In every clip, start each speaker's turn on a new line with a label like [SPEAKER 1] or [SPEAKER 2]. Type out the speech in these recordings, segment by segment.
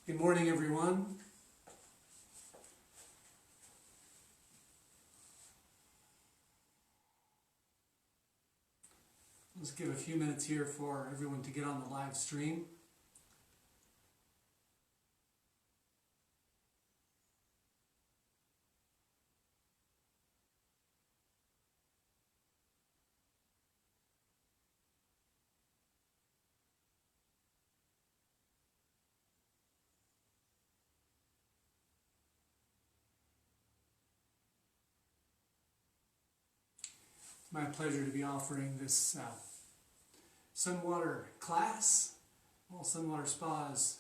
[SPEAKER 1] Good morning, everyone. Let's give a few minutes here for everyone to get on the live stream. It's my pleasure to be offering this SunWater class. Well, SunWater Spa is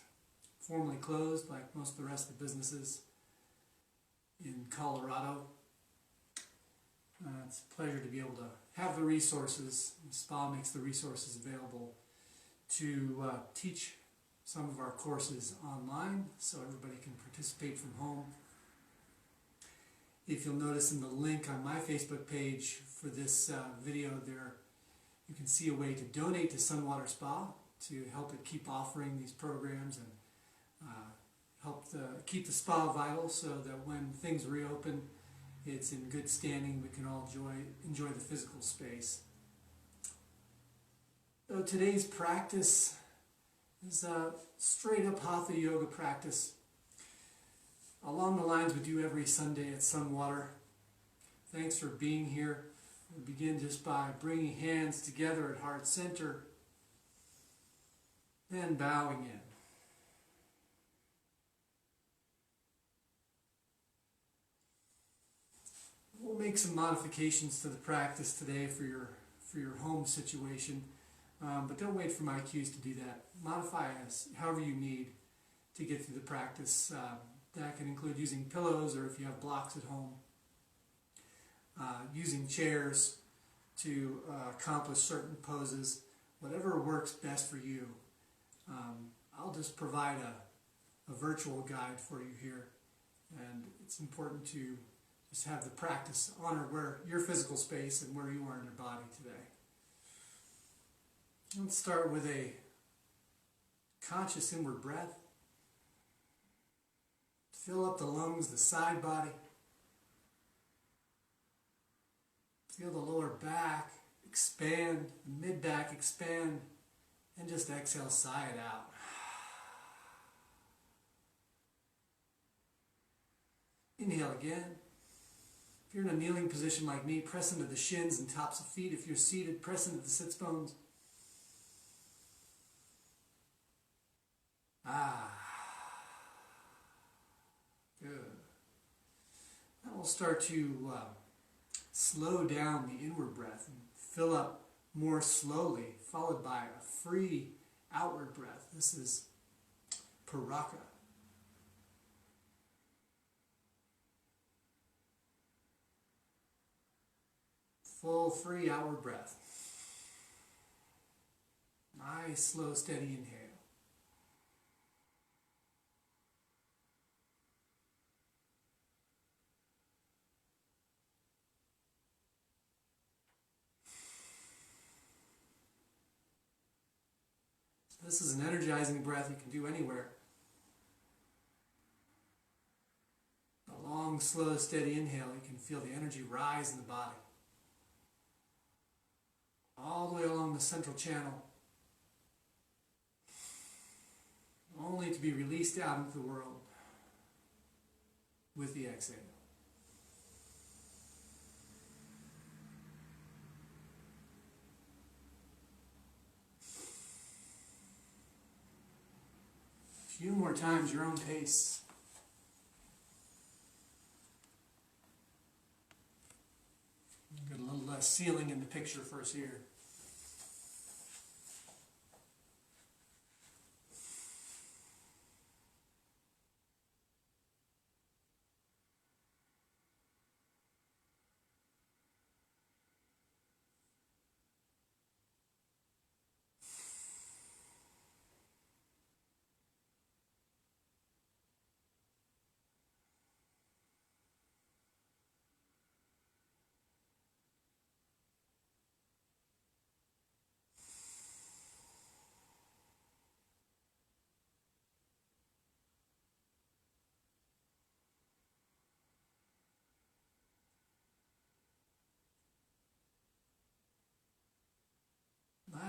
[SPEAKER 1] formally closed like most of the rest of the businesses in Colorado. It's a pleasure to be able to have the resources. The spa makes the resources available to teach some of our courses online so everybody can participate from home. If you'll notice in the link on my Facebook page for this video there, you can see a way to donate to SunWater Spa to help it keep offering these programs and help keep the spa vital so that when things reopen, it's in good standing. We can all enjoy the physical space. So today's practice is a straight up hatha yoga practice along the lines we do every Sunday at SunWater. Thanks for being here. We'll begin just by bringing hands together at heart center, then bowing in. We'll make some modifications to the practice today for your home situation, but don't wait for my cues to do that. Modify as however you need to get through the practice. That can include using pillows, or if you have blocks at home, using chairs to accomplish certain poses, whatever works best for you. I'll just provide a virtual guide for you here, and it's important to just have the practice honor where your physical space and where you are in your body today. Let's start with a conscious inward breath. Fill up the lungs, the side body. Feel the lower back expand, the mid back expand, and just exhale, sigh it out. Inhale again. If you're in a kneeling position like me, press into the shins and tops of feet. If you're seated, press into the sits bones. Good. Now we'll start to slow down the inward breath and fill up more slowly, followed by a free outward breath. This is Paraka. Full, free outward breath. Nice, slow, steady inhale. This is an energizing breath you can do anywhere. A long, slow, steady inhale, you can feel the energy rise in the body. All the way along the central channel, only to be released out into the world with the exhale. A few more times, your own pace. Get a little less ceiling in the picture first here.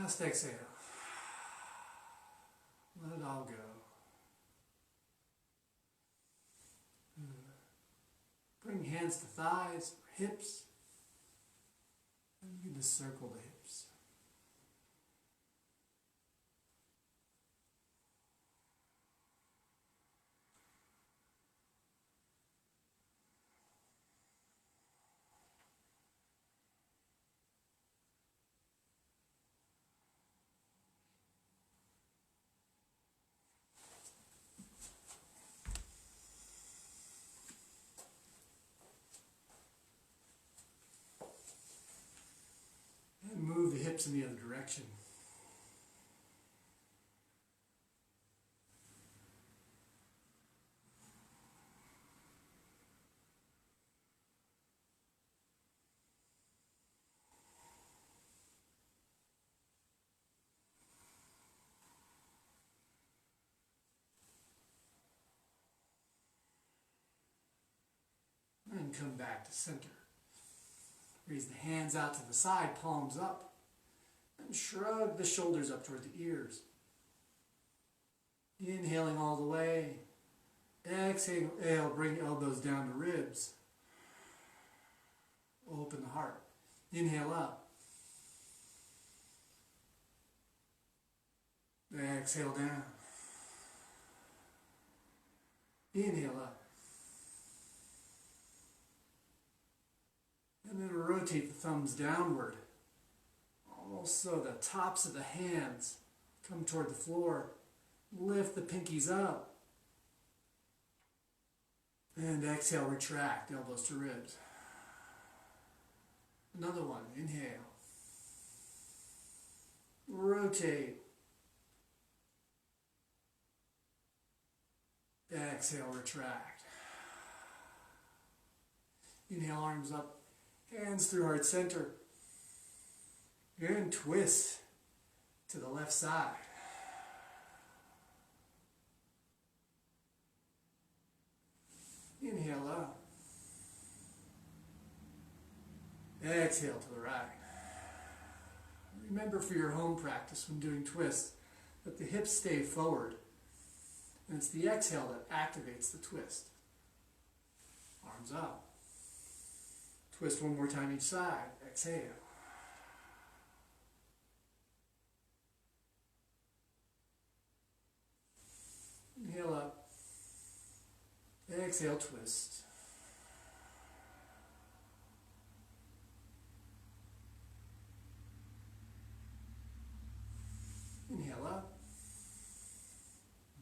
[SPEAKER 1] Last exhale. Let it all go. Bring hands to thighs or hips. And begin to circle the hips. And move the hips in the other direction. And come back to center. Raise the hands out to the side, palms up. And shrug the shoulders up toward the ears. Inhaling all the way. Exhale, bring elbows down to ribs. Open the heart. Inhale up. Exhale down. Inhale up. And then rotate the thumbs downward. Almost so the tops of the hands come toward the floor. Lift the pinkies up. And exhale, retract, elbows to ribs. Another one, inhale. Rotate. Exhale, retract. Inhale, arms up, hands through heart center. And twist to the left side. Inhale up. Exhale to the right. Remember for your home practice when doing twists that the hips stay forward. And it's the exhale that activates the twist. Arms up. Twist one more time each side. Exhale. Inhale up. Exhale, twist. Inhale up.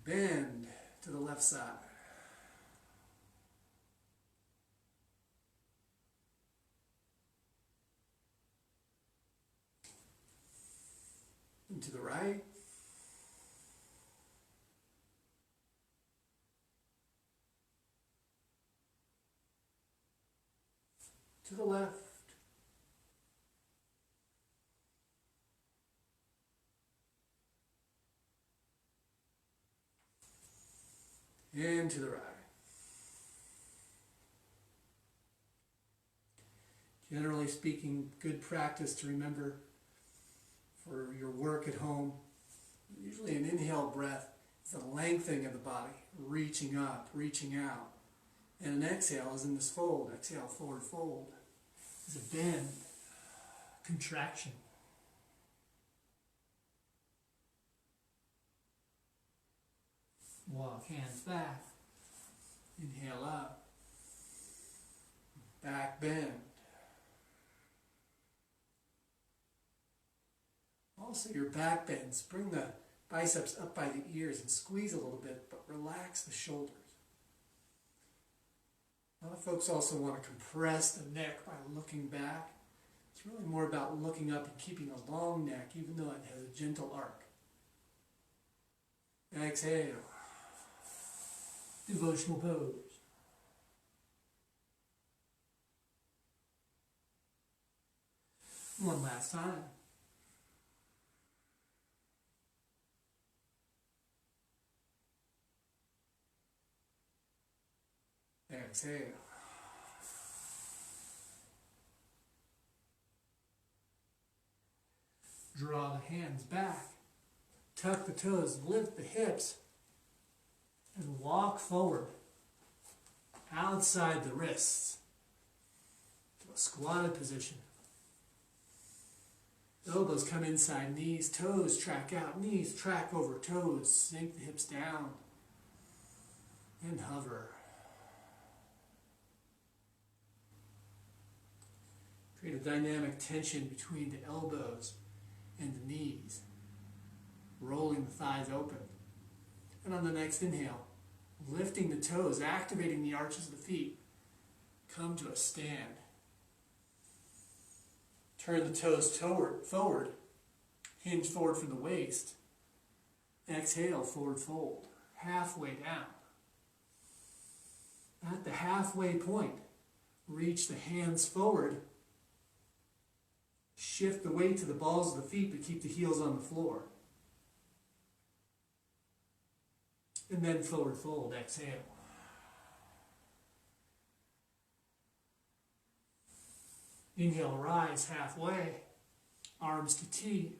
[SPEAKER 1] Bend to the left side. And to the right. To the left. And to the right. Generally speaking, good practice to remember for your work at home. Usually an inhale breath is a lengthening of the body, reaching up, reaching out. And an exhale is in this fold. Exhale, forward fold. Is a bend, contraction. Walk hands back. Inhale up. Back bend. Also your back bends. Bring the biceps up by the ears and squeeze a little bit, but relax the shoulders. A lot of folks also want to compress the neck by looking back. It's really more about looking up and keeping a long neck, even though it has a gentle arc. Exhale. Devotional pose. One last time. Exhale. Draw the hands back. Tuck the toes, lift the hips, and walk forward. Outside the wrists. To a squatted position. Elbows come inside knees, toes track out, knees track over toes. Sink the hips down. And hover. Create a dynamic tension between the elbows and the knees. Rolling the thighs open. And on the next inhale, lifting the toes, activating the arches of the feet. Come to a stand. Turn the toes forward. Hinge forward from the waist. Exhale, forward fold. Halfway down. At the halfway point, reach the hands forward. Shift the weight to the balls of the feet, but keep the heels on the floor. And then forward fold, exhale. Inhale, rise halfway, arms to T.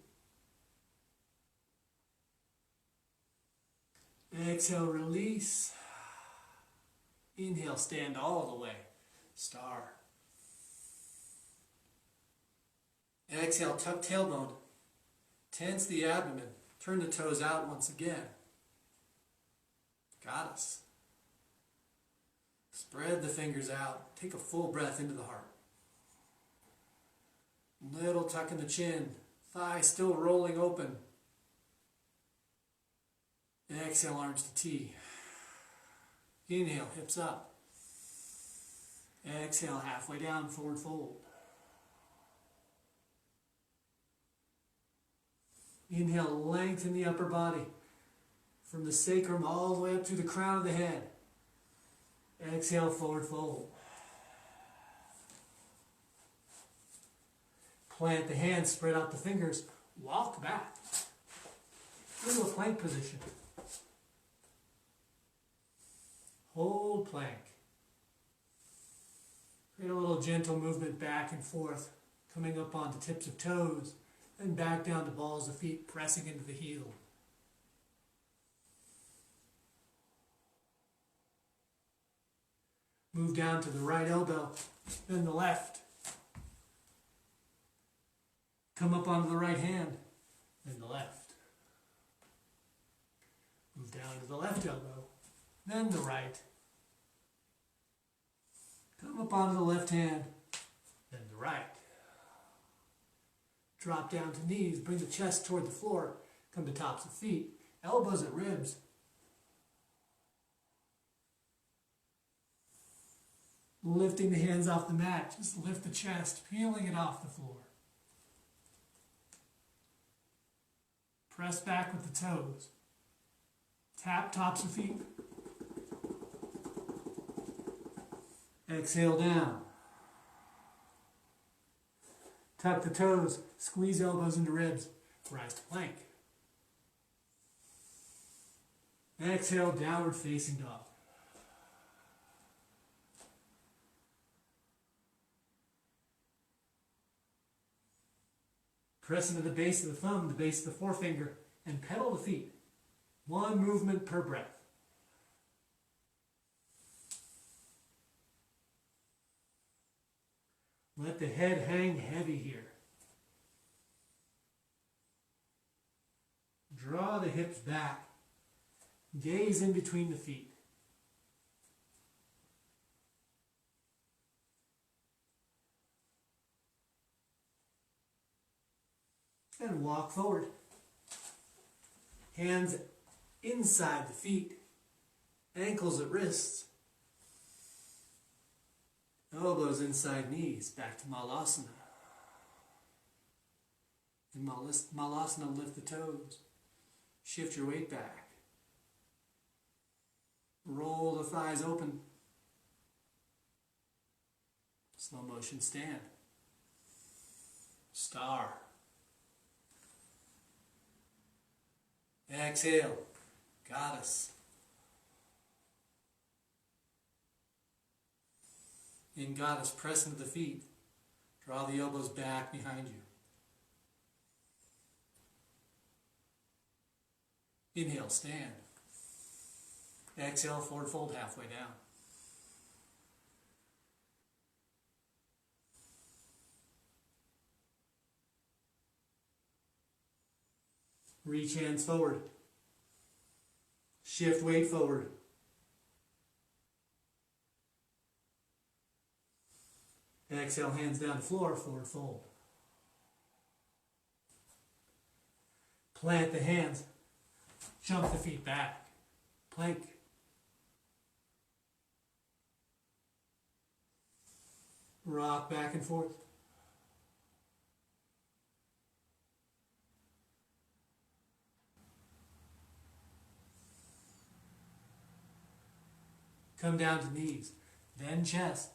[SPEAKER 1] Exhale, release. Inhale, stand all the way, star. Exhale, tuck tailbone. Tense the abdomen. Turn the toes out once again. Goddess. Spread the fingers out. Take a full breath into the heart. Little tuck in the chin. Thigh still rolling open. Exhale, arms to T. Inhale, hips up. Exhale, halfway down, forward fold. Inhale, lengthen the upper body from the sacrum all the way up through the crown of the head. Exhale, forward fold. Plant the hands, spread out the fingers, walk back into a plank position. Hold plank. Create a little gentle movement back and forth, coming up onto tips of toes, and back down to balls of feet, pressing into the heel. Move down to the right elbow, then the left. Come up onto the right hand, then the left. Move down to the left elbow, then the right. Come up onto the left hand, then the right. Drop down to knees, bring the chest toward the floor, come to tops of feet, elbows at ribs. Lifting the hands off the mat, just lift the chest, peeling it off the floor. Press back with the toes. Tap tops of feet. Exhale down. Tuck the toes, squeeze elbows into ribs, rise to plank. Exhale, downward facing dog. Press into the base of the thumb, the base of the forefinger, and pedal the feet. One movement per breath. Let the head hang heavy here. Draw the hips back. Gaze in between the feet. And walk forward. Hands inside the feet. Ankles at wrists. Elbows inside knees. Back to Malasana. In Malasana, lift the toes. Shift your weight back. Roll the thighs open. Slow motion stand. Star. Exhale, Goddess. In Goddess, press into the feet. Draw the elbows back behind you. Inhale, stand. Exhale, forward fold halfway down. Reach hands forward. Shift weight forward. Exhale, hands down to floor, forward fold. Plant the hands. Jump the feet back. Plank. Rock back and forth. Come down to knees, then chest.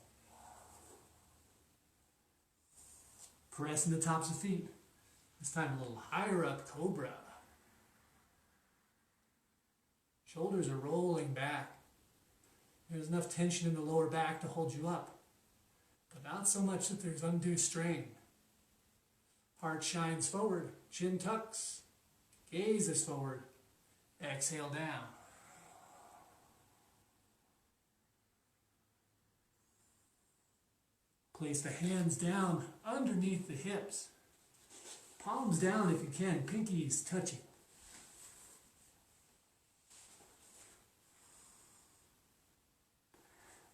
[SPEAKER 1] Press in the tops of feet. This time a little higher up, cobra. Shoulders are rolling back. There's enough tension in the lower back to hold you up, but not so much that there's undue strain. Heart shines forward, chin tucks, gaze is forward. Exhale down. Place the hands down underneath the hips. Palms down if you can, pinkies touching.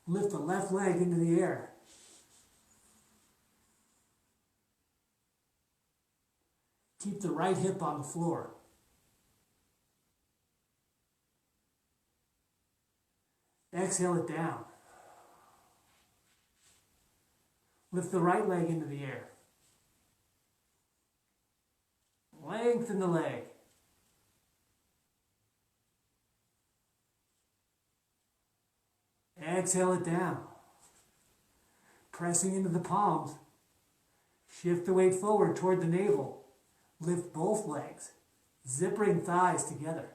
[SPEAKER 1] Lift the left leg into the air. Keep the right hip on the floor. Exhale it down. Lift the right leg into the air. Lengthen the leg. Exhale it down. Pressing into the palms. Shift the weight forward toward the navel. Lift both legs, zippering thighs together.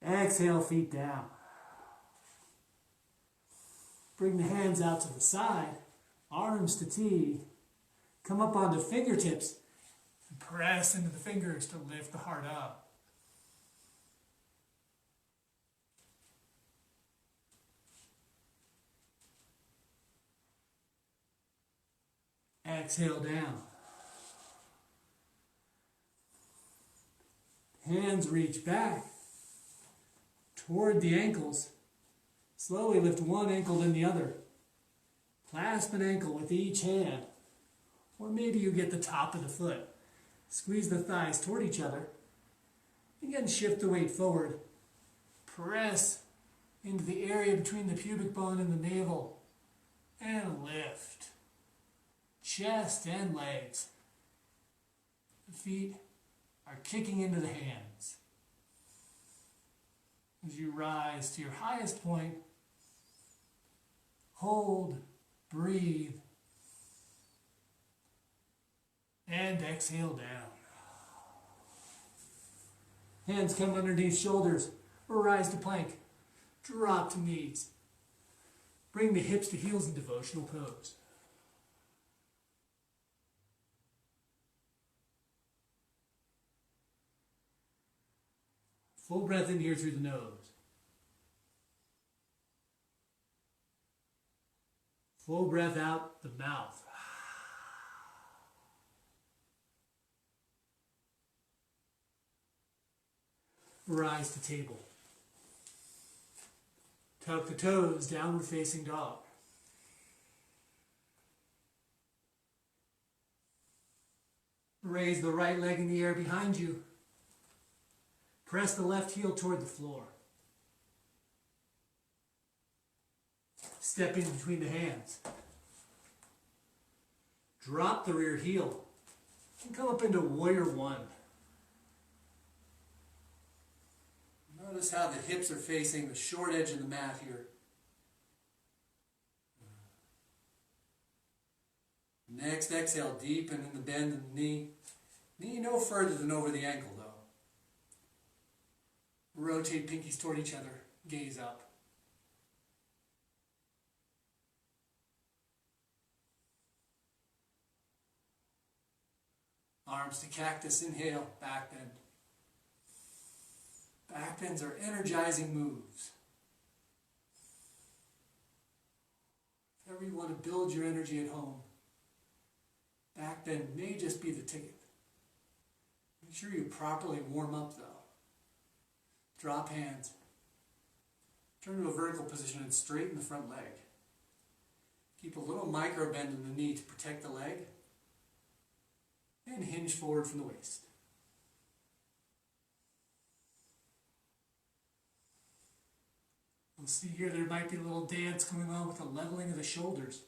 [SPEAKER 1] Exhale, feet down. Bring the hands out to the side, arms to T. Come up onto fingertips and press into the fingers to lift the heart up. Exhale down. Hands reach back toward the ankles. Slowly lift one ankle then the other. Clasp an ankle with each hand. Or maybe you get the top of the foot. Squeeze the thighs toward each other. Again, shift the weight forward. Press into the area between the pubic bone and the navel. And lift. Chest and legs. The feet are kicking into the hands. As you rise to your highest point, hold, breathe, and exhale down. Hands come underneath shoulders or rise to plank. Drop to knees. Bring the hips to heels in devotional pose. Full breath in here through the nose. Full breath out the mouth. Rise to table. Tuck the toes, downward facing dog. Raise the right leg in the air behind you. Press the left heel toward the floor. Step in between the hands. Drop the rear heel and come up into warrior one. Notice how the hips are facing the short edge of the mat here. Next exhale, deepen in the bend in the knee. Knee no further than over the ankle, though. Rotate pinkies toward each other. Gaze up. Arms to cactus. Inhale, back bend. Back bends are energizing moves. If ever you want to build your energy at home, back bend may just be the ticket. Make sure you properly warm up though. Drop hands. Turn to a vertical position and straighten the front leg. Keep a little micro bend in the knee to protect the leg. And hinge forward from the waist. We'll see here there might be a little dance going on with the leveling of the shoulders.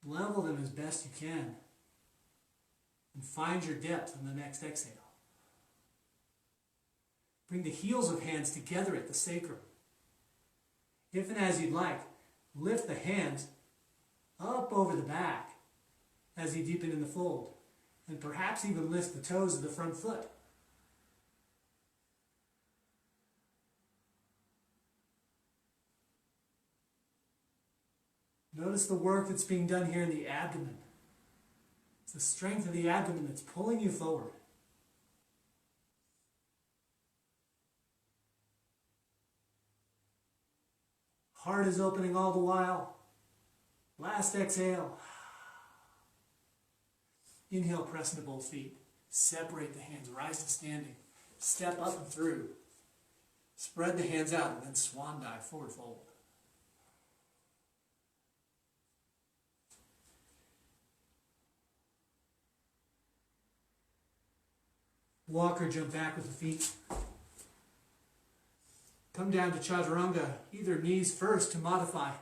[SPEAKER 1] Level them as best you can. And find your depth on the next exhale. Bring the heels of hands together at the sacrum. If and as you'd like, lift the hands up over the back as you deepen in the fold, and perhaps even lift the toes of the front foot. Notice the work that's being done here in the abdomen. It's the strength of the abdomen that's pulling you forward. Heart is opening all the while. Last exhale. Inhale, press into both feet. Separate the hands, rise to standing. Step up and through. Spread the hands out and then swan dive, forward fold. Walk or jump back with the feet. Come down to chaturanga, either knees first to modify,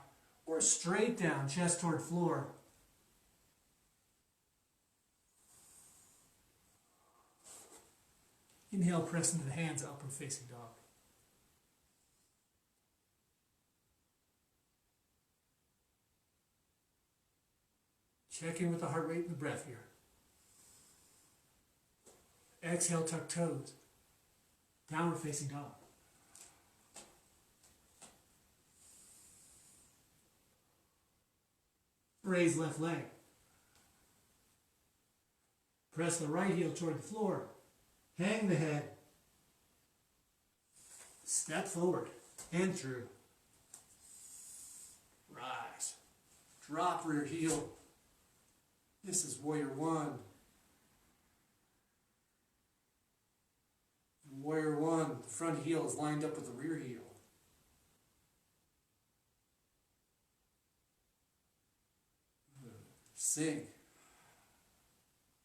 [SPEAKER 1] or straight down, chest toward floor. Inhale, press into the hands, upward facing dog. Check in with the heart rate and the breath here. Exhale, tuck toes. Downward facing dog. Raise left leg. Press the right heel toward the floor. Hang the head. Step forward and through. Rise. Drop rear heel. This is warrior one. In warrior one, the front heel is lined up with the rear heel. Sink.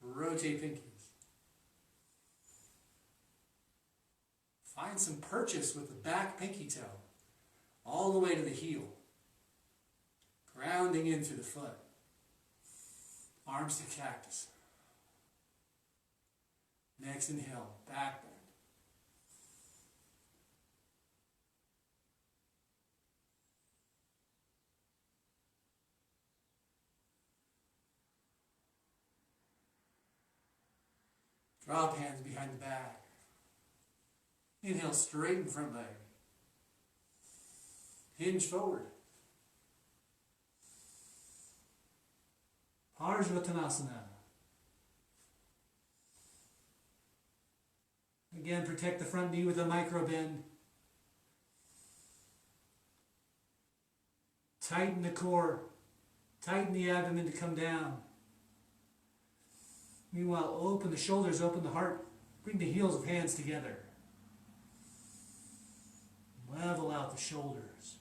[SPEAKER 1] Rotate pinkies. Find some purchase with the back pinky toe all the way to the heel. Grounding in through the foot. Arms to cactus. Next inhale, back bend. Drop hands behind the back. Inhale, straighten front leg. Hinge forward. Parsvattanasana. Again, protect the front knee with a micro bend. Tighten the core. Tighten the abdomen to come down. Meanwhile, open the shoulders, open the heart. Bring the heels of hands together. Level out the shoulders.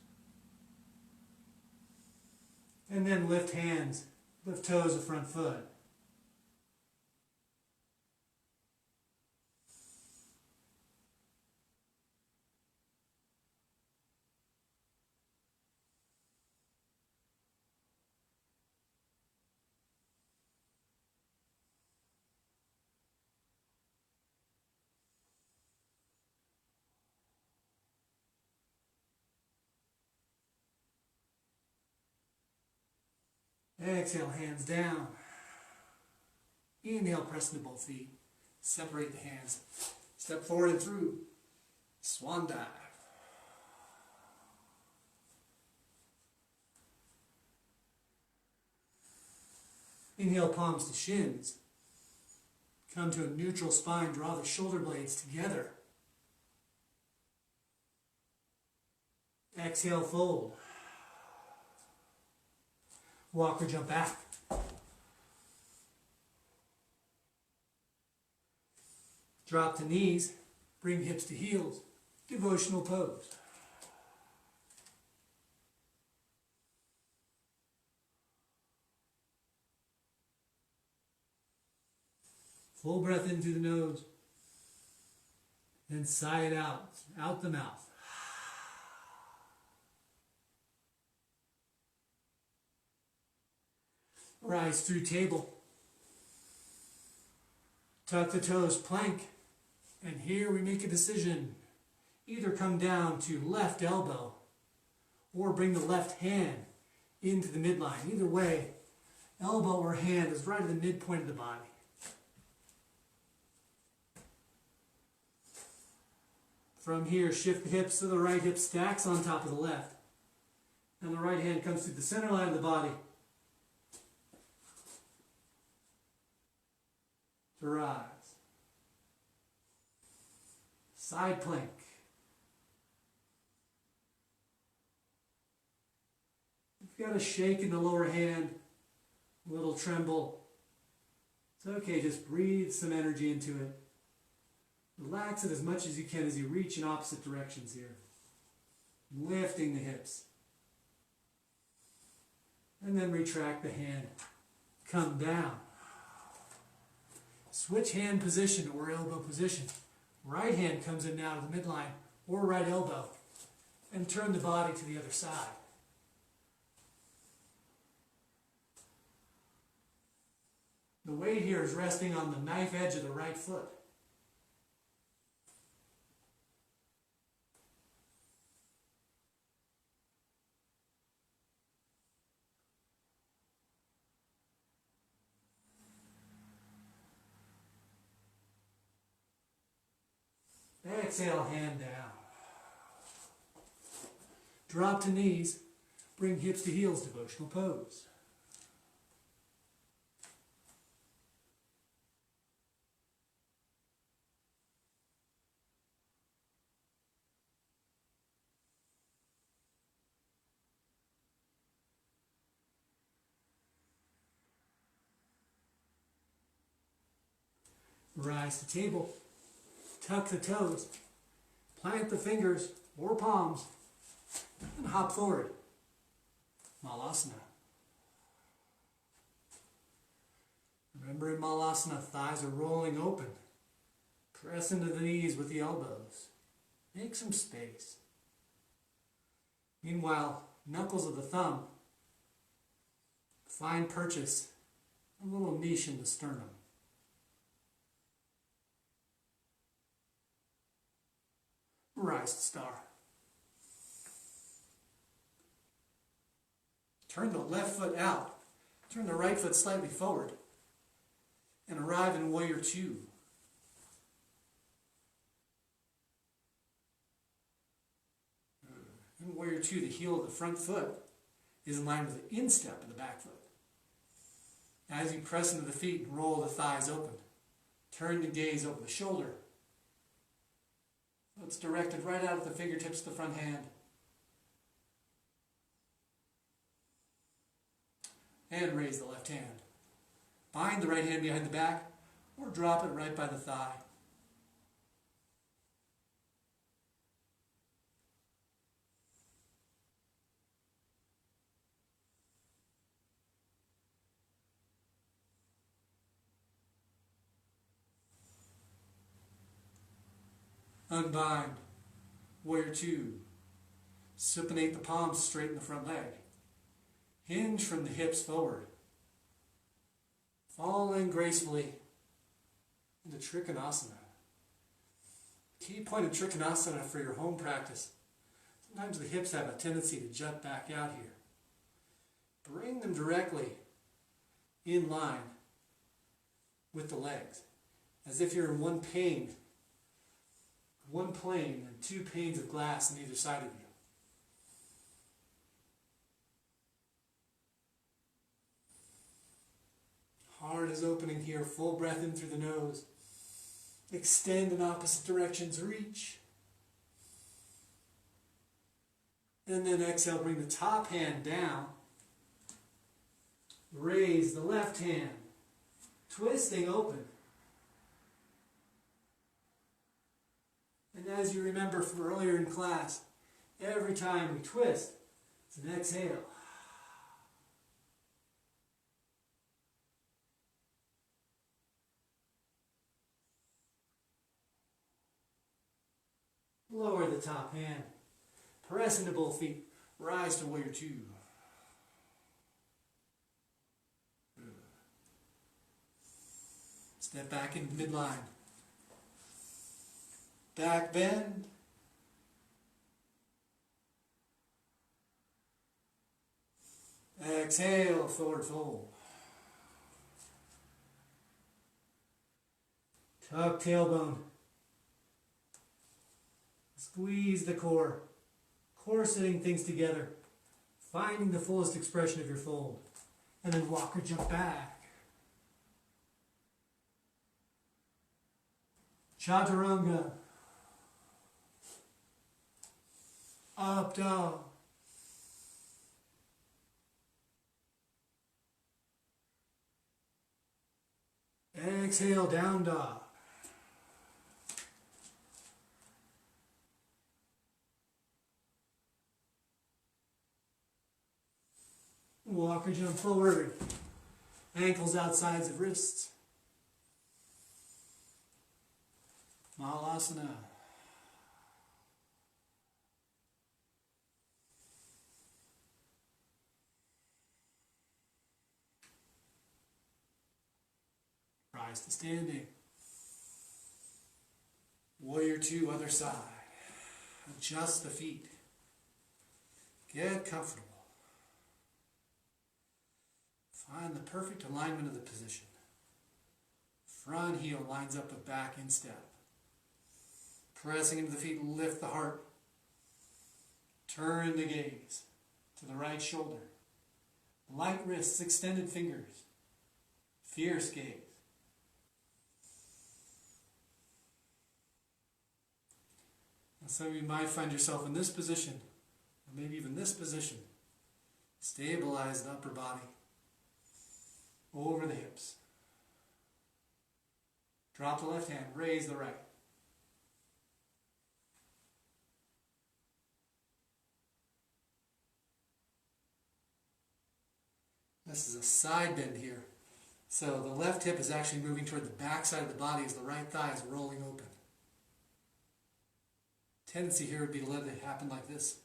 [SPEAKER 1] And then lift hands. Lift toes of front foot. Exhale, hands down. Inhale, press into both feet. Separate the hands. Step forward and through. Swan dive. Inhale, palms to shins. Come to a neutral spine. Draw the shoulder blades together. Exhale, fold. Walk or jump back. Drop to knees. Bring hips to heels. Devotional pose. Full breath in through the nose. Then sigh it out the mouth. Rise through table. Tuck the toes, plank. And here we make a decision. Either come down to left elbow or bring the left hand into the midline. Either way, elbow or hand is right at the midpoint of the body. From here, shift the hips so the right hip stacks on top of the left. And the right hand comes through the center line of the body. To rise. Side plank. You've got a shake in the lower hand, a little tremble. It's okay, just breathe some energy into it. Relax it as much as you can as you reach in opposite directions here. Lifting the hips. And then retract the hand. Come down. Switch hand position or elbow position. Right hand comes in now to the midline or right elbow. And turn the body to the other side. The weight here is resting on the knife edge of the right foot. Exhale, hand down. Drop to knees. Bring hips to heels, devotional pose. Rise to table. Tuck the toes. Plant the fingers or palms. And hop forward. Malasana. Remember in Malasana, thighs are rolling open. Press into the knees with the elbows. Make some space. Meanwhile, knuckles of the thumb find purchase, a little niche in the sternum. Rise to star. Turn the left foot out. Turn the right foot slightly forward. And arrive in Warrior Two. In Warrior Two, the heel of the front foot is in line with the instep of the back foot. As you press into the feet, roll the thighs open. Turn the gaze over the shoulder. It's directed right out at the fingertips of the front hand. And raise the left hand. Bind the right hand behind the back or drop it right by the thigh. Unbind. Warrior Two. Supinate the palms, straighten the front leg. Hinge from the hips forward. Fall in gracefully into Trikonasana. Key point of Trikonasana for your home practice. Sometimes the hips have a tendency to jut back out here. Bring them directly in line with the legs, as if you're in one plane and two panes of glass on either side of you. Heart is opening here, full breath in through the nose. Extend in opposite directions, reach. And then exhale, bring the top hand down. Raise the left hand, twisting open. And as you remember from earlier in class, every time we twist, it's an exhale. Lower the top hand. Press into both feet. Rise to warrior two. Step back in midline. Back bend. Exhale, forward fold. Tuck tailbone. Squeeze the core. Corseting things together. Finding the fullest expression of your fold. And then walk or jump back. Chaturanga. Up dog. Exhale, down dog. Walk or jump forward. Ankles outsides of wrists. Mahalasana. Rise to standing. Warrior two, other side. Adjust the feet. Get comfortable. Find the perfect alignment of the position. Front heel lines up with back instep. Pressing into the feet, lift the heart. Turn the gaze to the right shoulder. Light wrists, extended fingers. Fierce gaze. Now some of you might find yourself in this position, or maybe even this position. Stabilize the upper body. Over the hips. Drop the left hand, raise the right. This is a side bend here. So the left hip is actually moving toward the back side of the body as the right thigh is rolling open. Tendency here would be to let it happen like this.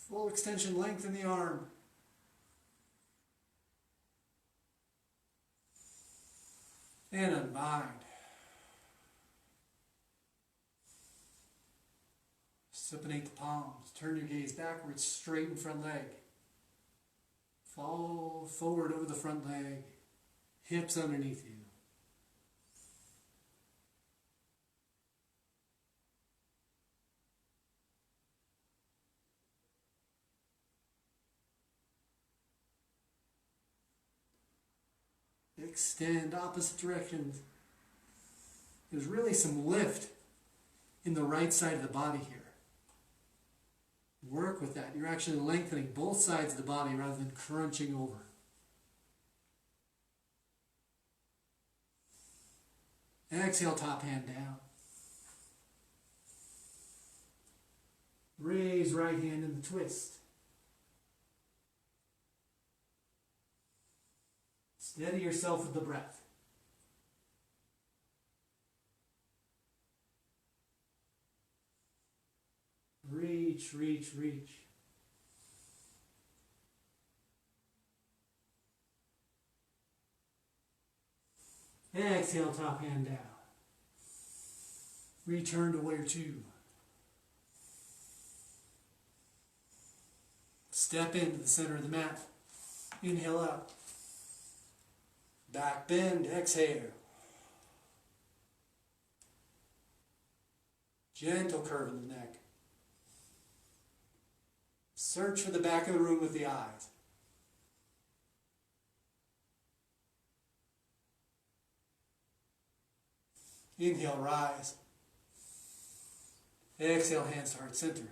[SPEAKER 1] Full extension, lengthen the arm. And unbind. Supinate the palms. Turn your gaze backwards, straighten front leg. Fall forward over the front leg. Hips underneath you. Extend opposite directions. There's really some lift in the right side of the body here. Work with that. You're actually lengthening both sides of the body rather than crunching over. Exhale, top hand down. Raise right hand in the twist. Steady yourself with the breath. Reach, reach, reach. Exhale, top hand down. Return to warrior two. Step into the center of the mat. Inhale up. Back bend, exhale. Gentle curve in the neck. Search for the back of the room with the eyes. Inhale, rise. Exhale, hands to heart center.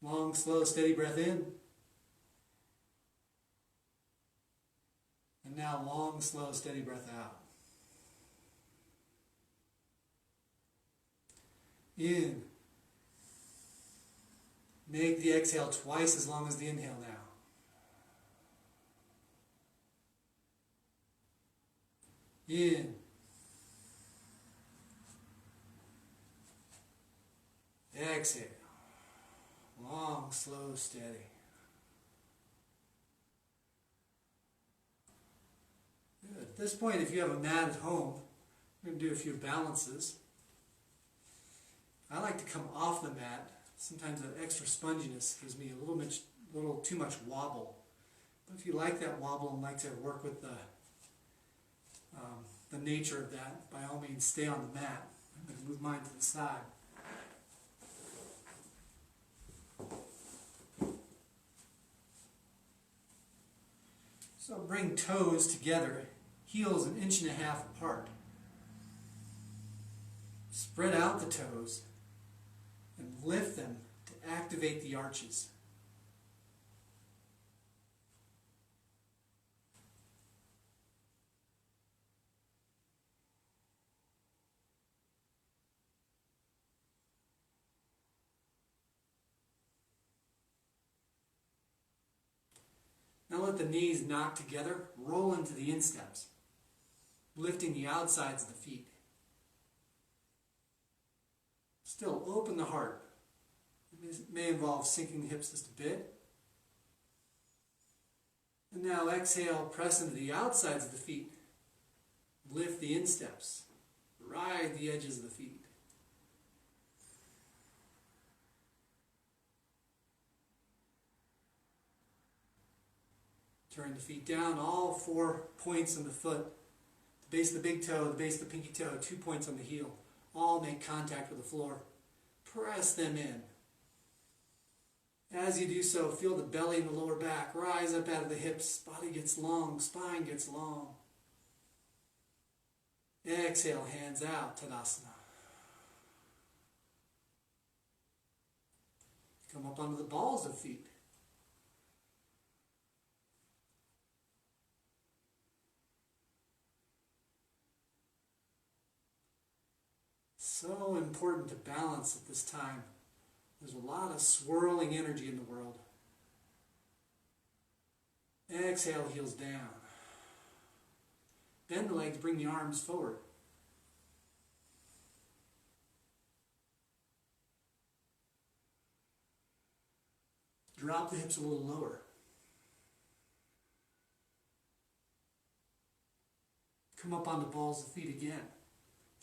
[SPEAKER 1] Long, slow, steady breath in. And now long, slow, steady breath out. In. Make the exhale twice as long as the inhale now. In. Exhale. Long, slow, steady. Good. At this point, if you have a mat at home, we're going to do a few balances. I like to come off the mat. Sometimes that extra sponginess gives me a little too much wobble. But if you like that wobble and like to work with the nature of that, by all means stay on the mat. I'm going to move mine to the side. So bring toes together, heels 1.5 inches apart. Spread out the toes and lift them to activate the arches. Now let the knees knock together, roll into the insteps, lifting the outsides of the feet. Still open the heart. It may involve sinking the hips just a bit. And now exhale, press into the outsides of the feet. Lift the insteps. Ride the edges of the feet. Turn the feet down, all 4 points on the foot. The base of the big toe, the base of the pinky toe, 2 points on the heel. All make contact with the floor. Press them in. As you do so, feel the belly and the lower back rise up out of the hips. Body gets long, spine gets long. Exhale, hands out, Tadasana. Come up onto the balls of feet. So important to balance at this time. There's a lot of swirling energy in the world. Exhale, heels down. Bend the legs, bring the arms forward. Drop the hips a little lower. Come up on the balls of feet again.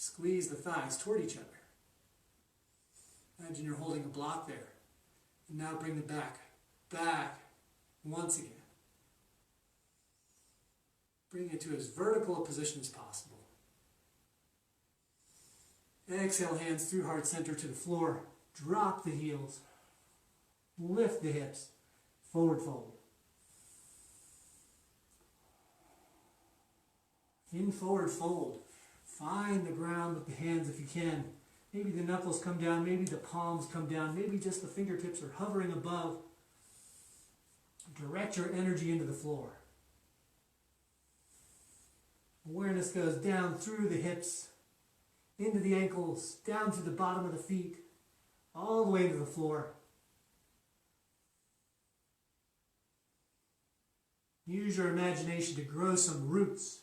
[SPEAKER 1] Squeeze the thighs toward each other. Imagine you're holding a block there. And now bring the back once again. Bring it to as vertical a position as possible. Exhale, hands through heart center to the floor. Drop the heels. Lift the hips. Forward fold. In forward fold. Find the ground with the hands if you can. Maybe the knuckles come down, maybe the palms come down, maybe just the fingertips are hovering above. Direct your energy into the floor. Awareness goes down through the hips, into the ankles, down to the bottom of the feet, all the way to the floor. Use your imagination to grow some roots.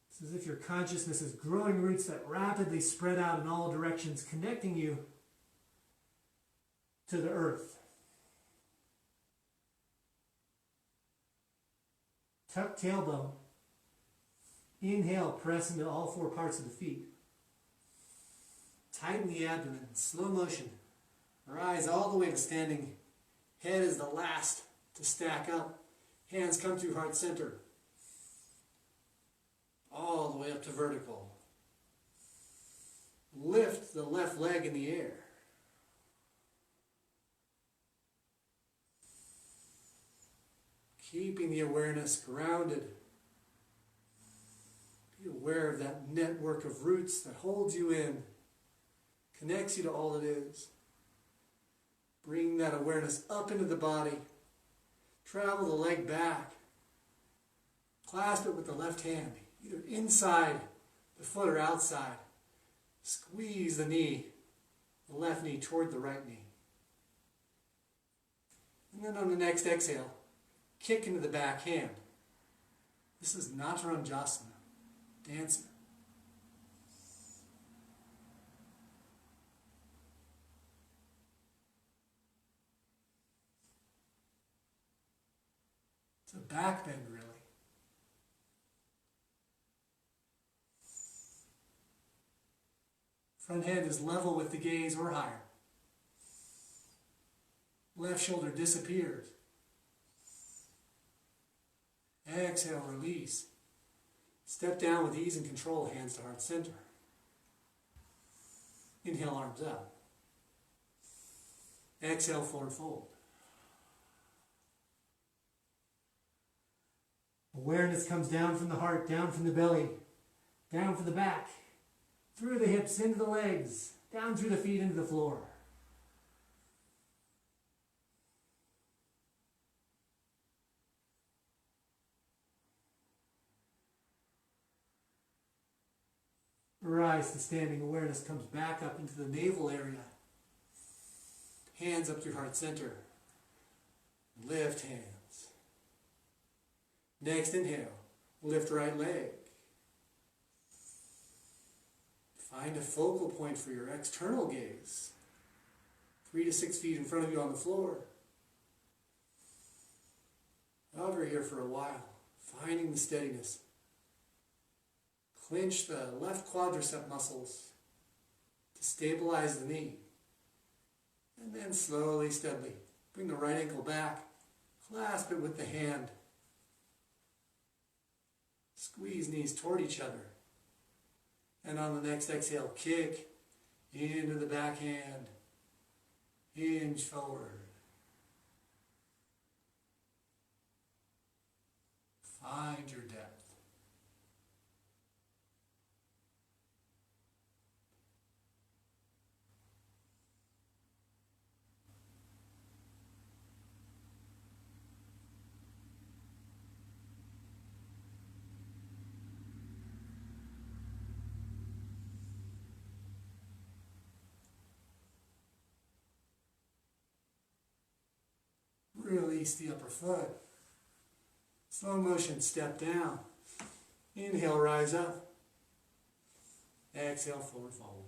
[SPEAKER 1] It's as if your consciousness is growing roots that rapidly spread out in all directions, connecting you to the earth. Tuck tailbone. Inhale, press into all four parts of the feet. Tighten the abdomen, slow motion. Rise all the way to standing. Head is the last to stack up. Hands come through heart center. All the way up to vertical. Lift the left leg in the air. Keeping the awareness grounded. Be aware of that network of roots that holds you in, connects you to all that is. Bring that awareness up into the body. Travel the leg back. Clasp it with the left hand, either inside the foot or outside. Squeeze the knee, the left knee toward the right knee. And then on the next exhale, kick into the back hand. This is Nataranjasana, dancing. It's a back bend, really. Front hand is level with the gaze or higher. Left shoulder disappears. Exhale, release. Step down with ease and control, hands to heart center. Inhale, arms up. Exhale, forward fold. Awareness comes down from the heart, down from the belly, down from the back, through the hips, into the legs, down through the feet, into the floor. Rise to standing. Awareness comes back up into the navel area. Hands up through heart center. Lift hands. Next inhale, lift right leg. Find a focal point for your external gaze. 3 to 6 feet in front of you on the floor. Hover here for a while, finding the steadiness. Clench the left quadricep muscles to stabilize the knee. And then slowly, steadily, bring the right ankle back. Clasp it with the hand. Squeeze knees toward each other. And on the next exhale, kick into the back hand. Hinge forward. Find your depth. Release the upper foot. Slow motion, step down. Inhale, rise up. Exhale, forward fold.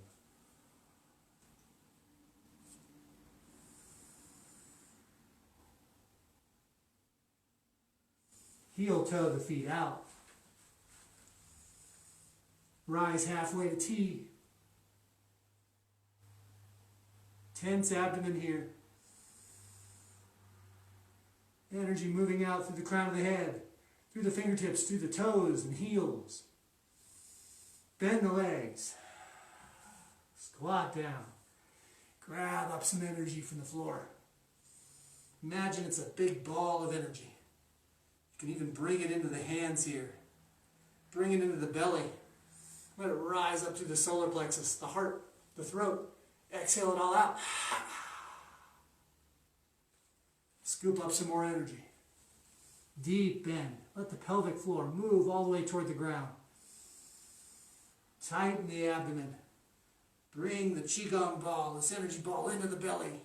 [SPEAKER 1] Heel toe the feet out. Rise halfway to T. Tense abdomen here. Energy moving out through the crown of the head, through the fingertips, through the toes and heels. Bend the legs. Squat down. Grab up some energy from the floor. Imagine it's a big ball of energy. You can even bring it into the hands here. Bring it into the belly. Let it rise up through the solar plexus, the heart, the throat. Exhale it all out. Scoop up some more energy. Deep bend. Let the pelvic floor move all the way toward the ground. Tighten the abdomen. Bring the Qigong ball, this energy ball, into the belly.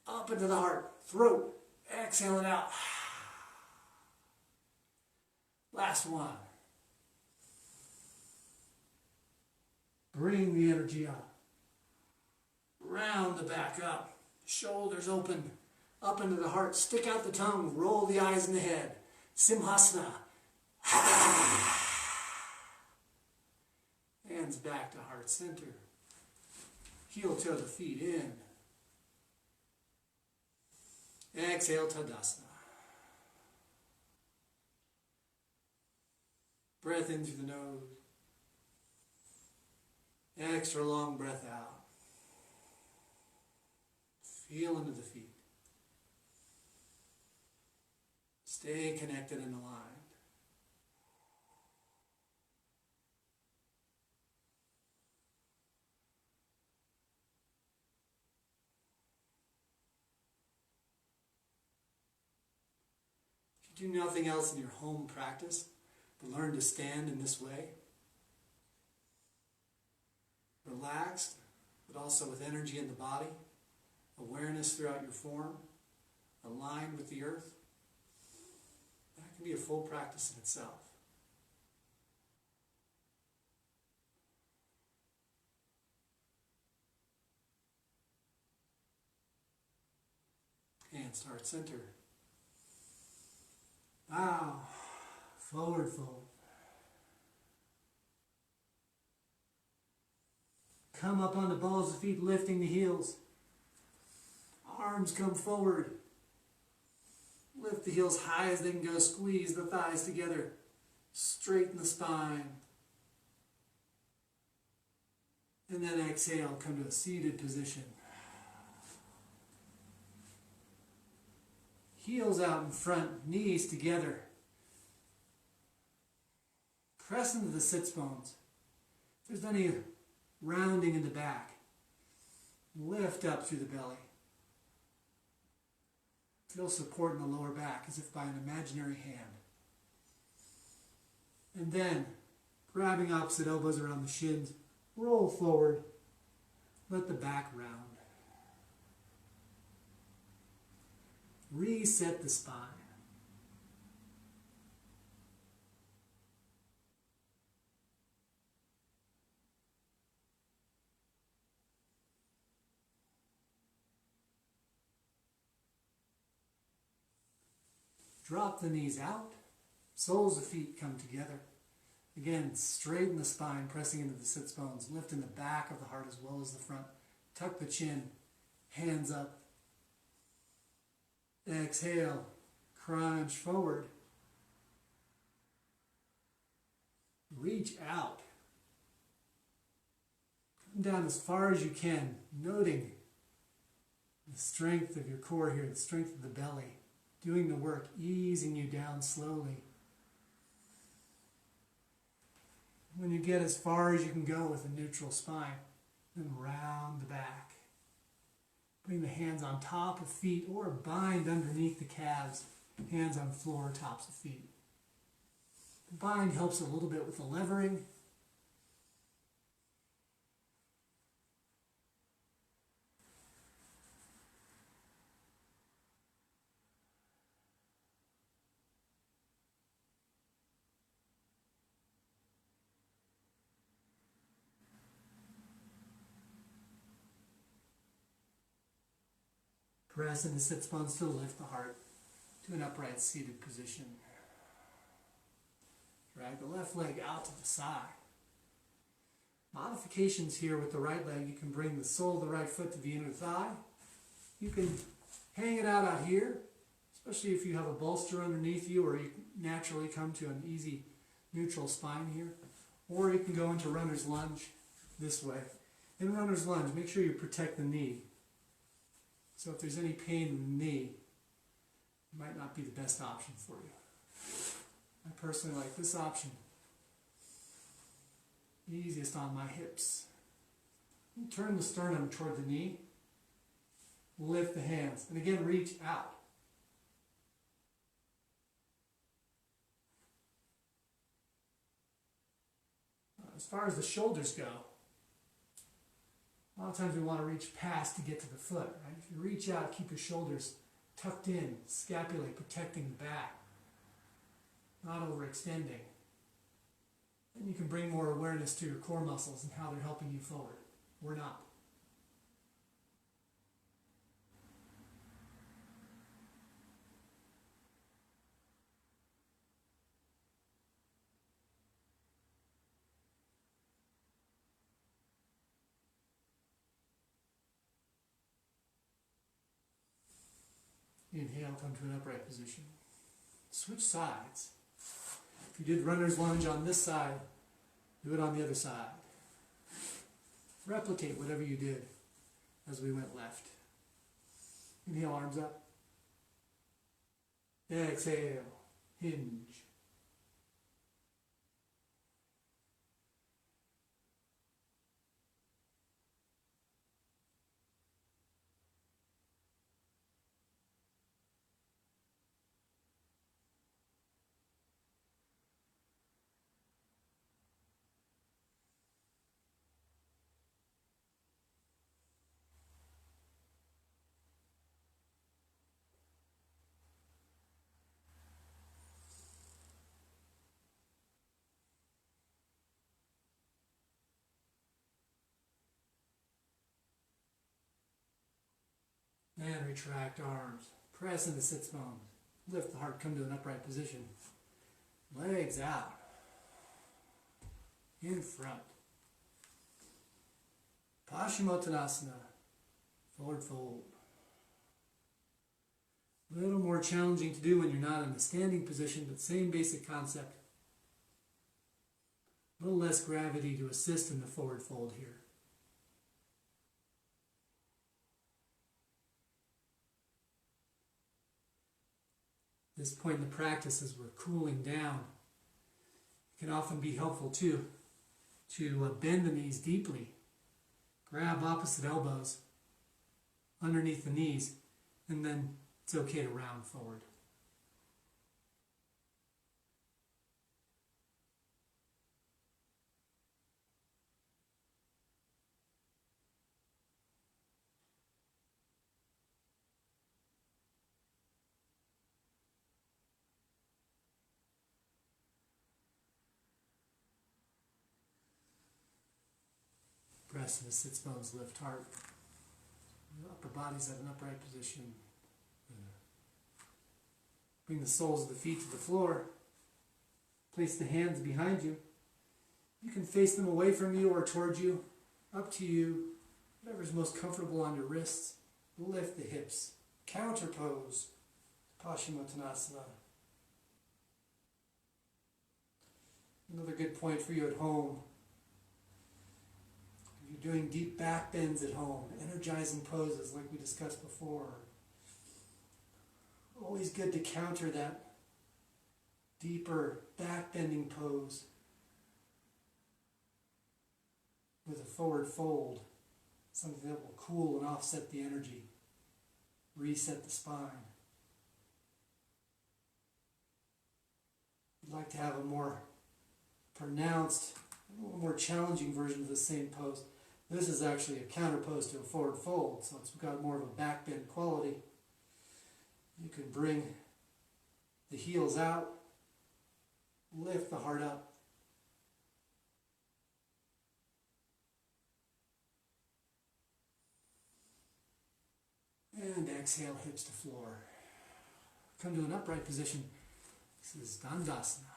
[SPEAKER 1] Up into the heart, throat. Exhale it out. Last one. Bring the energy up. Round the back up. Shoulders open. Up into the heart, stick out the tongue, roll the eyes in the head. Simhasana. Hands back to heart center. Heel toe to feet in. Exhale, Tadasana. Breath in through the nose. Extra long breath out. Feel into the feet. Stay connected and aligned. If you do nothing else in your home practice, but learn to stand in this way, relaxed, but also with energy in the body, awareness throughout your form, aligned with the earth, that can be a full practice in itself. Hands to heart center. Bow, forward fold. Come up on the balls of feet, lifting the heels. Arms come forward. Lift the heels high as they can go. Squeeze the thighs together. Straighten the spine. And then exhale, come to a seated position. Heels out in front, knees together. Press into the sits bones. If there's any rounding in the back, lift up through the belly. Feel support in the lower back as if by an imaginary hand. And then, grabbing opposite elbows around the shins, roll forward. Let the back round. Reset the spine. Drop the knees out. Soles of feet come together. Again, straighten the spine, pressing into the sits bones. Lift in the back of the heart as well as the front. Tuck the chin. Hands up. Exhale. Crunch forward. Reach out. Come down as far as you can, noting the strength of your core here, the strength of the belly. Doing the work, easing you down slowly. When you get as far as you can go with a neutral spine, then round the back. Bring the hands on top of feet or bind underneath the calves, hands on floor, tops of feet. The bind helps a little bit with the levering. Press in the sits bones to lift the heart to an upright seated position. Drag the left leg out to the side. Modifications here with the right leg. You can bring the sole of the right foot to the inner thigh. You can hang it out here, especially if you have a bolster underneath you or you naturally come to an easy neutral spine here. Or you can go into runner's lunge this way. In runner's lunge, make sure you protect the knee. So if there's any pain in the knee, it might not be the best option for you. I personally like this option. Easiest on my hips. Turn the sternum toward the knee. Lift the hands. And again, reach out. As far as the shoulders go, a lot of times we want to reach past to get to the foot, right? If you reach out, keep your shoulders tucked in, scapulae protecting the back, not overextending. Then you can bring more awareness to your core muscles and how they're helping you forward. We're not. Inhale, come to an upright position. Switch sides. If you did runner's lunge on this side, do it on the other side. Replicate whatever you did as we went left. Inhale, arms up. Exhale, hinge. And retract arms. Press into sits bones. Lift the heart, come to an upright position. Legs out. In front. Paschimottanasana. Forward fold. A little more challenging to do when you're not in a standing position, but same basic concept. A little less gravity to assist in the forward fold here. This point in the practice, as we're cooling down, it can often be helpful too to bend the knees deeply. Grab opposite elbows underneath the knees, and then it's okay to round forward. Press into sits bones, lift heart. The upper body's at an upright position. Bring the soles of the feet to the floor. Place the hands behind you. You can face them away from you or towards you. Up to you. Whatever's most comfortable on your wrists. Lift the hips. Counter pose. Paschimottanasana. Another good point for you at home. If you're doing deep back bends at home, energizing poses like we discussed before. Always good to counter that deeper back bending pose with a forward fold, something that will cool and offset the energy, reset the spine. You'd like to have a more pronounced, a little more challenging version of the same pose. This is actually a counter pose to a forward fold, so it's got more of a back bend quality. You can bring the heels out, lift the heart up. And exhale, hips to floor. Come to an upright position. This is Dandasana.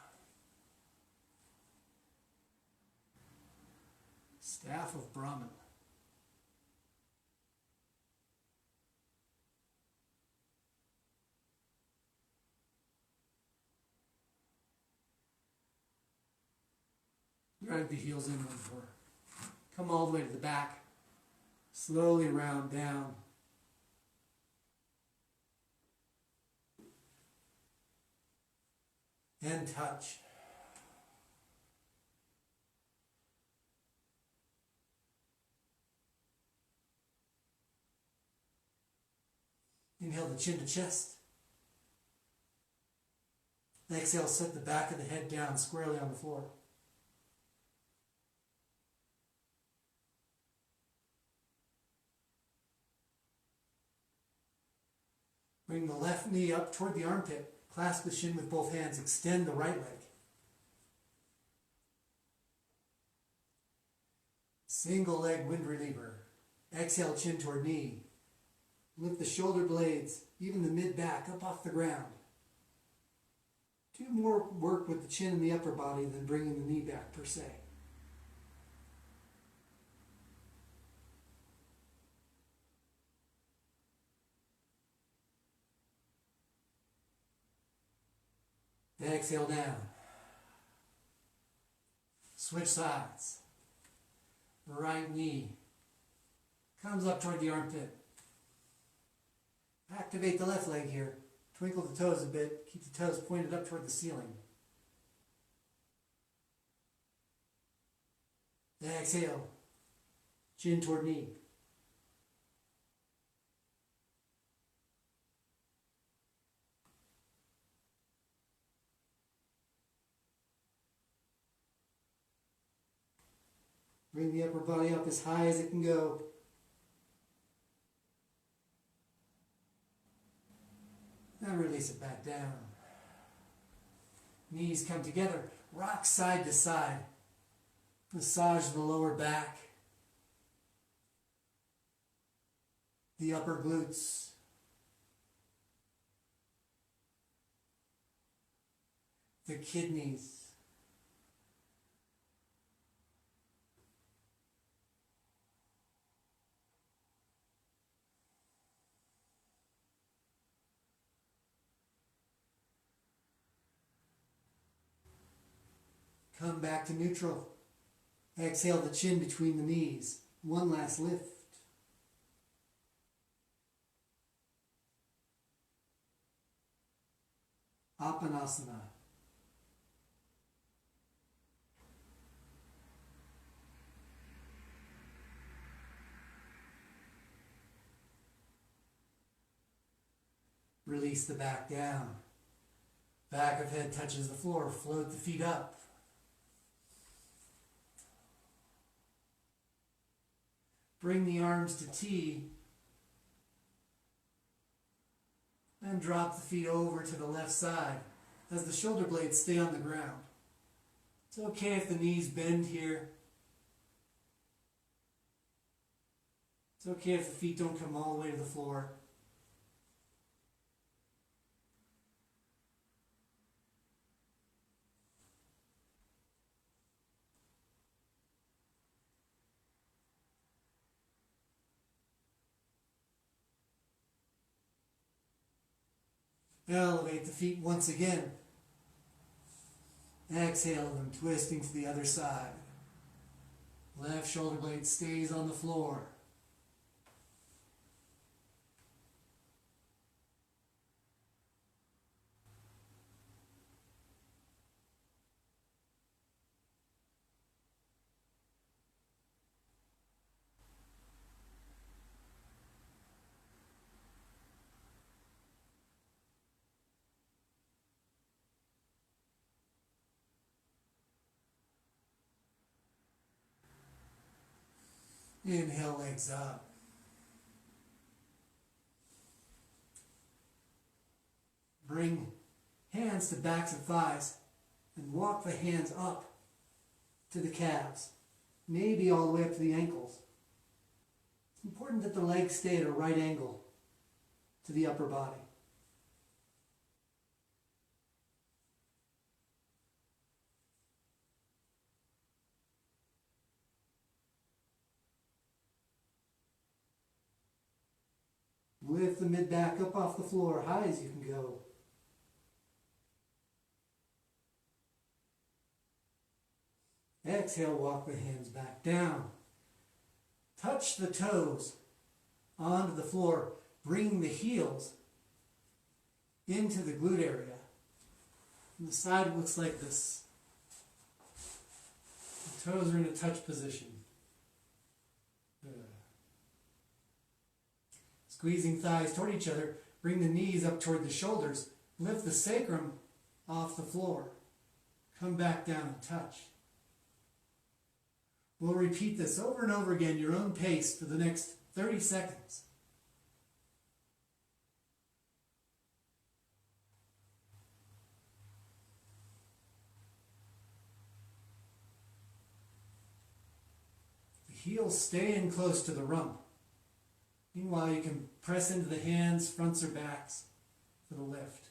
[SPEAKER 1] Staff of Brahman. Drag the heels in once more. Come all the way to the back. Slowly round down. And touch. Inhale the chin to chest. Exhale, set the back of the head down squarely on the floor. Bring the left knee up toward the armpit. Clasp the shin with both hands. Extend the right leg. Single leg wind reliever. Exhale, chin toward knee. Lift the shoulder blades, even the mid-back, up off the ground. Do more work with the chin and the upper body than bringing the knee back per se. Exhale down. Switch sides. Right knee comes up toward the armpit. Activate the left leg here. Twinkle the toes a bit. Keep the toes pointed up toward the ceiling. Exhale. Chin toward knee. Bring the upper body up as high as it can go. And release it back down. Knees come together. Rock side to side. Massage the lower back. The upper glutes. The kidneys. Come back to neutral. Exhale the chin between the knees. One last lift. Apanasana. Release the back down. Back of head touches the floor. Float the feet up. Bring the arms to T and drop the feet over to the left side as the shoulder blades stay on the ground. It's okay if the knees bend here. It's okay if the feet don't come all the way to the floor. Elevate the feet once again. Exhale them, twisting to the other side. Left shoulder blade stays on the floor. Inhale, legs up. Bring hands to backs of thighs and walk the hands up to the calves, maybe all the way up to the ankles. It's important that the legs stay at a right angle to the upper body. Lift the mid-back up off the floor, high as you can go. Exhale, walk the hands back down. Touch the toes onto the floor. Bring the heels into the glute area. And the side looks like this. The toes are in a touch position. Squeezing thighs toward each other, bring the knees up toward the shoulders, lift the sacrum off the floor. Come back down and touch. We'll repeat this over and over again, your own pace, for the next 30 seconds. The heels stay in close to the rump. Meanwhile, you can press into the hands, fronts or backs for the lift.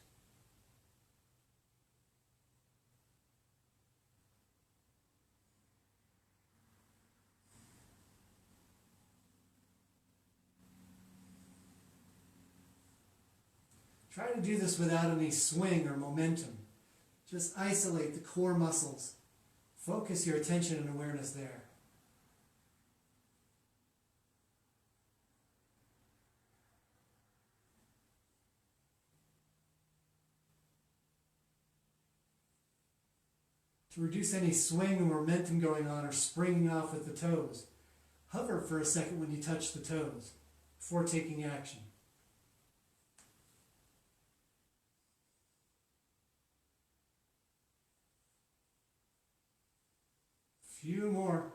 [SPEAKER 1] Try to do this without any swing or momentum. Just isolate the core muscles. Focus your attention and awareness there. To reduce any swing and momentum going on or springing off at the toes, hover for a second when you touch the toes before taking action. Few more.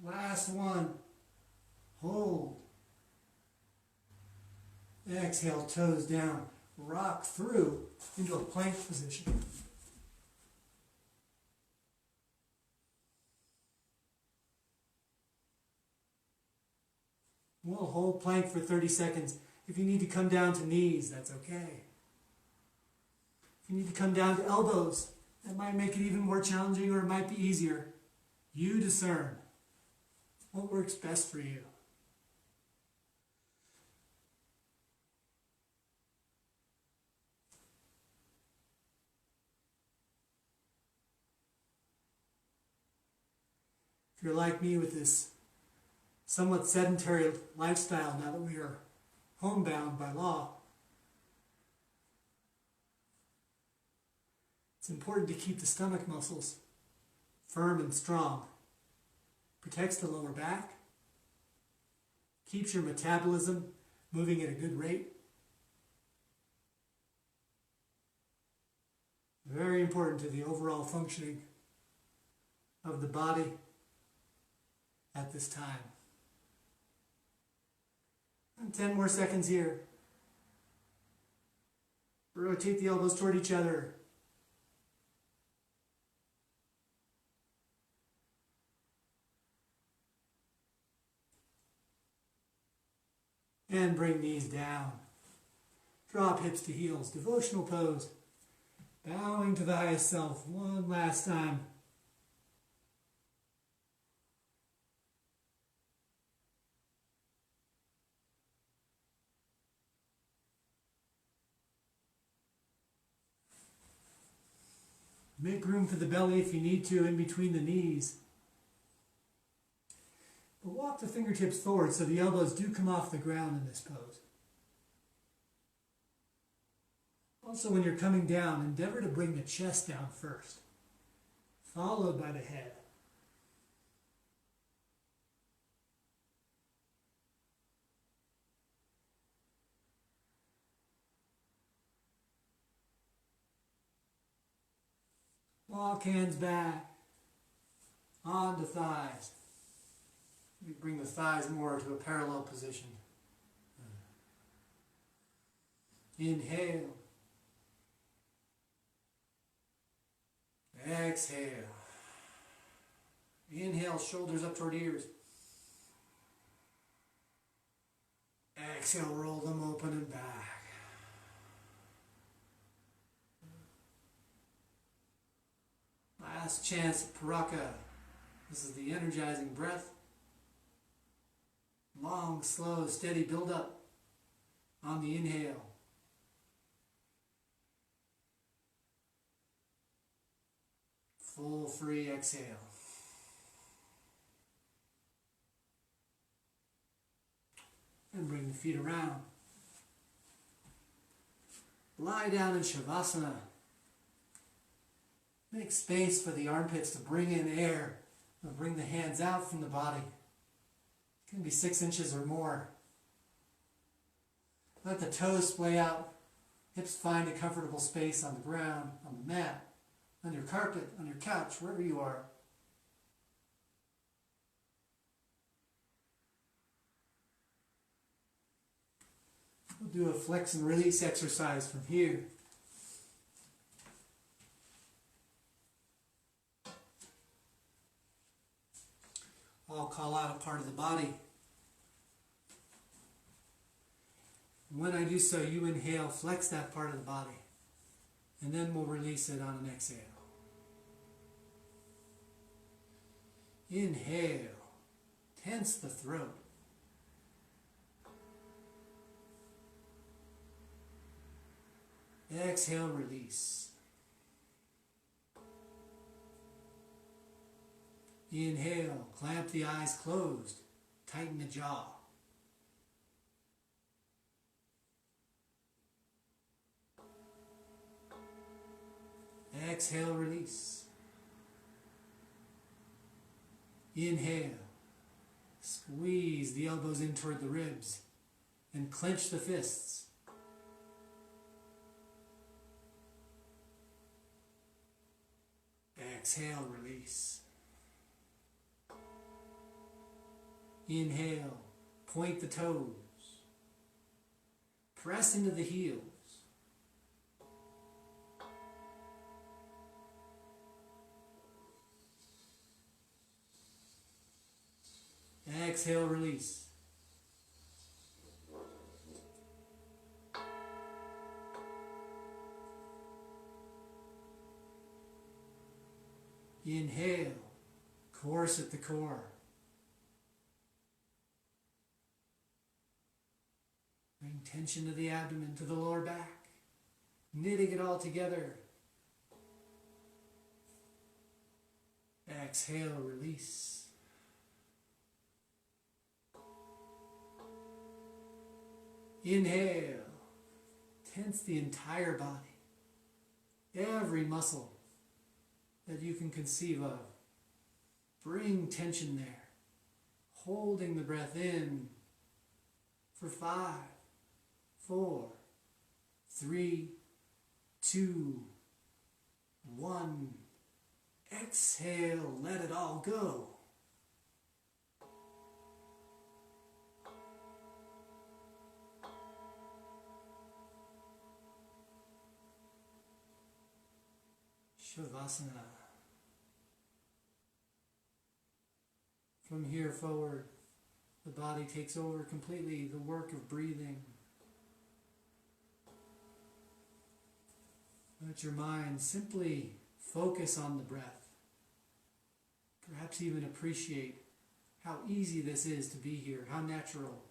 [SPEAKER 1] Last one. Hold. Exhale, toes down. Rock through into a plank position. We'll hold plank for 30 seconds. If you need to come down to knees, that's okay. If you need to come down to elbows, that might make it even more challenging, or it might be easier. You discern what works best for you. If you're like me with this somewhat sedentary lifestyle now that we are homebound by law, it's important to keep the stomach muscles firm and strong. Protects the lower back, keeps your metabolism moving at a good rate. Very important to the overall functioning of the body at this time. And 10 more seconds here. Rotate the elbows toward each other. And bring knees down. Drop hips to heels. Devotional pose. Bowing to the highest self. One last time. Make room for the belly if you need to in between the knees. But walk the fingertips forward so the elbows do come off the ground in this pose. Also, when you're coming down, endeavor to bring the chest down first, followed by the head. Walk hands back, onto thighs. We bring the thighs more to a parallel position. Inhale. Exhale. Inhale, shoulders up toward ears. Exhale, roll them open and back. Last chance at Paraka. This is the energizing breath. Long, slow, steady build up on the inhale. Full free exhale. And bring the feet around. Lie down in Shavasana. Make space for the armpits to bring in air and bring the hands out from the body. It can be 6 inches or more. Let the toes splay out. Hips find a comfortable space on the ground, on the mat, on your carpet, on your couch, wherever you are. We'll do a flex and release exercise from here. I'll call out a part of the body. When I do so, you inhale, flex that part of the body, and then we'll release it on an exhale. Inhale. Tense the throat. Exhale, release. Inhale, clamp the eyes closed, tighten the jaw. Exhale, release. Inhale, squeeze the elbows in toward the ribs and clench the fists. Exhale, release. Inhale, point the toes. Press into the heels. Exhale, release. Inhale, corset the core. Bring tension to the abdomen, to the lower back, knitting it all together. Exhale, release. Inhale, tense the entire body, every muscle that you can conceive of. Bring tension there, holding the breath in for 5, 4, 3, 2, 1. Exhale, let it all go. Shavasana. From here forward, the body takes over completely the work of breathing. Let your mind simply focus on the breath. Perhaps even appreciate how easy this is to be here, how natural.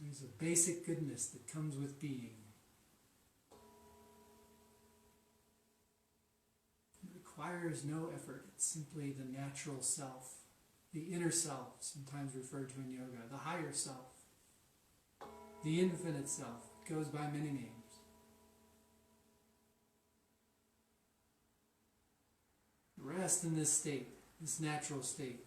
[SPEAKER 1] There's a basic goodness that comes with being. It requires no effort. It's simply the natural self, the inner self, sometimes referred to in yoga, the higher self, the infinite self. It goes by many names. Rest in this state, this natural state.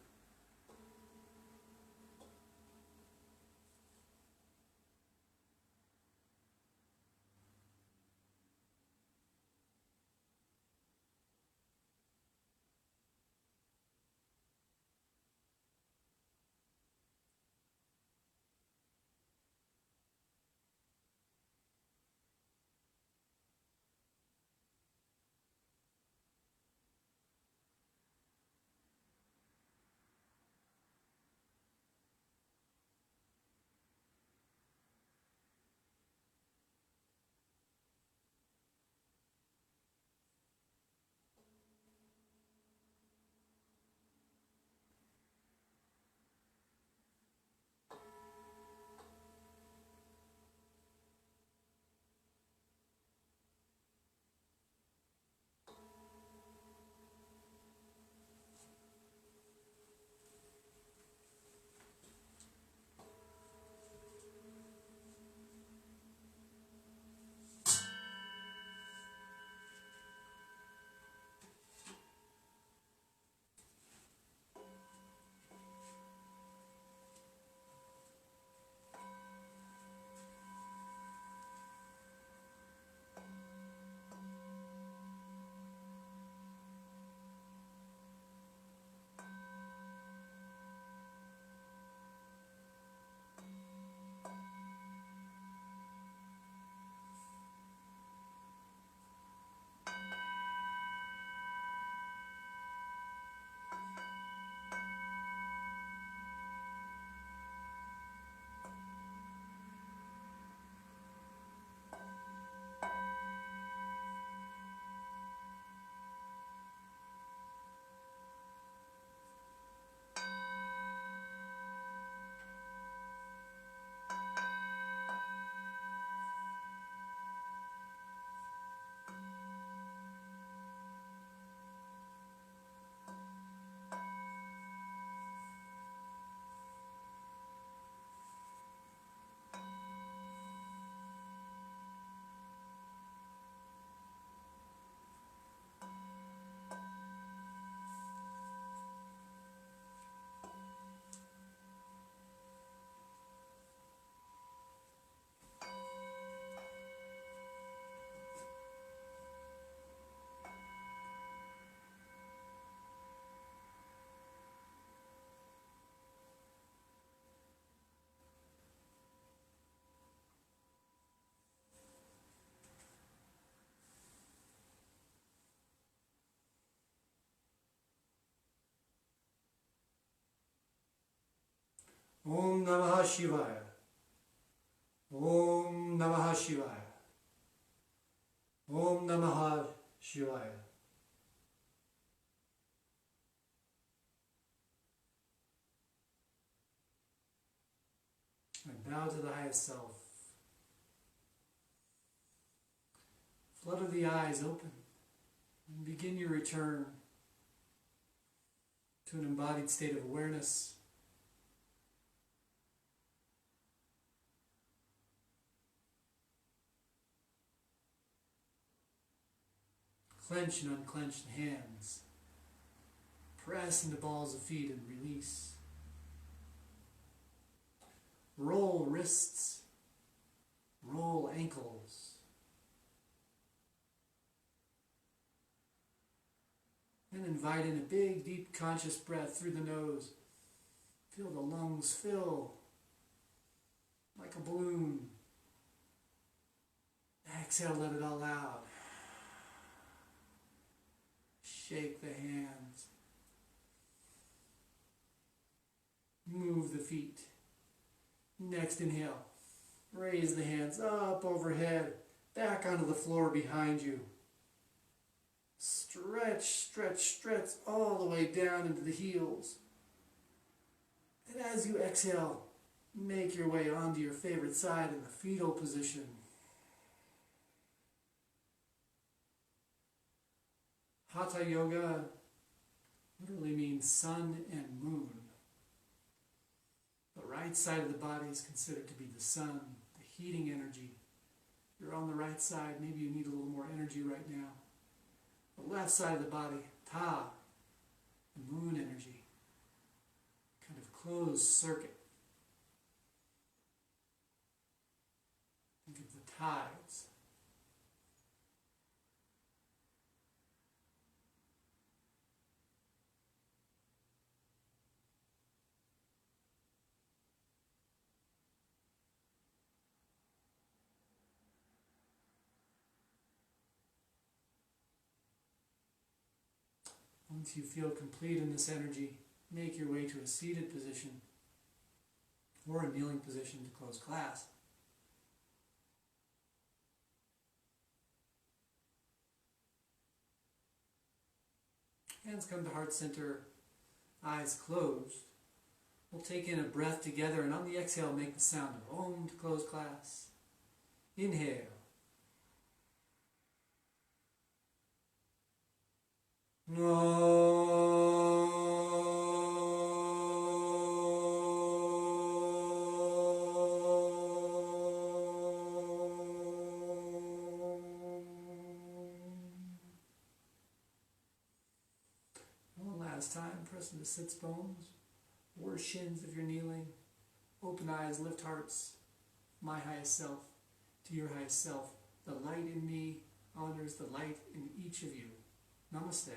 [SPEAKER 1] Om Namah Shivaya. Om Namah Shivaya. Om Namah Shivaya. And bow to the highest self. Flutter the eyes open and begin your return to an embodied state of awareness. Clench and unclench the hands. Press into balls of feet and release. Roll wrists. Roll ankles. And invite in a big, deep, conscious breath through the nose. Feel the lungs fill like a balloon. Exhale, let it all out. Shake the hands. Move the feet. Next inhale. Raise the hands up overhead, back onto the floor behind you. Stretch, stretch, stretch all the way down into the heels. And as you exhale, make your way onto your favorite side in the fetal position. Hatha Yoga literally means sun and moon. The right side of the body is considered to be the sun, the heating energy. You're on the right side, maybe you need a little more energy right now. The left side of the body, Ta, the moon energy. Kind of closed circuit. Think of the tides. Once you feel complete in this energy, make your way to a seated position or a kneeling position to close class. Hands come to heart center, eyes closed. We'll take in a breath together, and on the exhale, make the sound of Om to close class. Inhale. One last time, press into sits bones, or shins if you're kneeling. Open eyes, lift hearts. My highest self to your highest self. The light in me honors the light in each of you. Namaste.